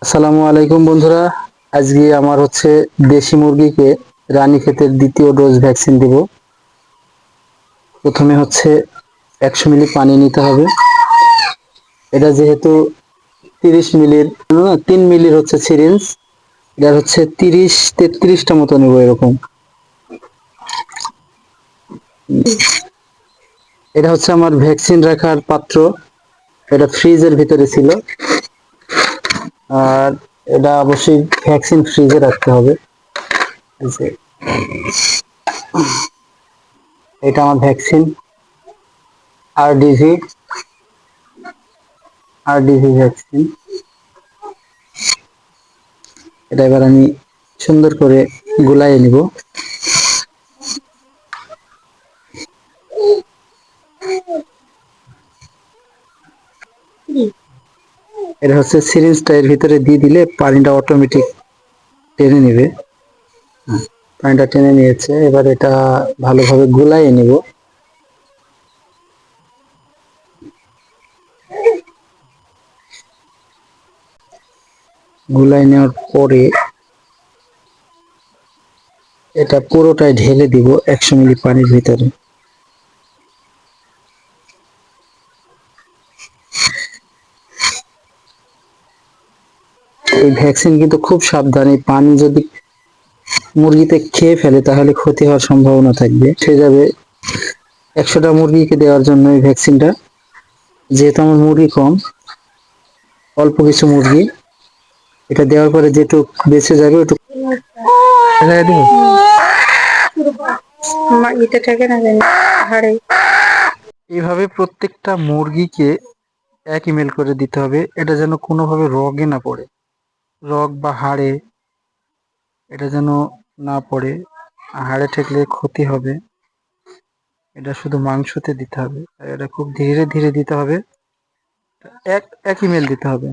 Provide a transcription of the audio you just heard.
আসসালামু আলাইকুম বন্ধুরা। আজকে আমার দেশি মুরগিকে রানীক্ষেতের দ্বিতীয় ডোজ ভ্যাকসিন দিব। প্রথমে 100 মিলি পানি নিতে হবে। এটা যেহেতু 30 মিলির 3 মিলির সিরিঞ্জ, এটা 30-33টা মতো নেব এরকম। এটা আমার ভ্যাকসিন রাখার পাত্র, এটা ফ্রিজের ভিতরে ছিল। আর এটা অবশ্যই ভ্যাকসিন ফ্রিজে রাখতে হবে। এই যে, এটা আমার ভ্যাকসিন আরডিভি আরডিভি ভ্যাকসিন। এটা এবার আমি সুন্দর করে গুলাইয়ে নিব। এটা সিরিঞ্জটা এর ভিতরে দিয়ে দিলে পানিটা অটোমেটিক টেনে নেবে। পানিটা টেনে নিয়েছে, এবার এটা ভালোভাবে গুলাইয়ে নিব। গুলাই নেওয়ার পরে এটা পুরোটাই ঢেলে দিব 100 মিলি পানির ভিতরে। এই ভ্যাকসিন কিন্তু খুব সাবধানে, পানি যদি মুরগিতে খেয়ে ফেলে তাহলে ক্ষতি হওয়ার সম্ভাবনা থাকবে, সে যাবে। 100টা মুরগিকে দেওয়ার জন্য এই ভ্যাকসিনটা, যেহেতু আমার মুরগি কম, অল্প কিছু মুরগি, এটা দেওয়ার পরে যেটুক বেঁচে যাবে ওটুক এইভাবে প্রত্যেকটা মুরগিকে 1 ml করে দিতে হবে। এটা যেন কোনোভাবে রগে না পড়ে, রগ বা হাড়ে এটা যেন না পড়ে। হাড়ে ঠেকলে ক্ষতি হবে। এটা শুধু মাংসতে দিতে হবে, এটা খুব ধীরে ধীরে দিতে হবে। 1 ml দিতে হবে।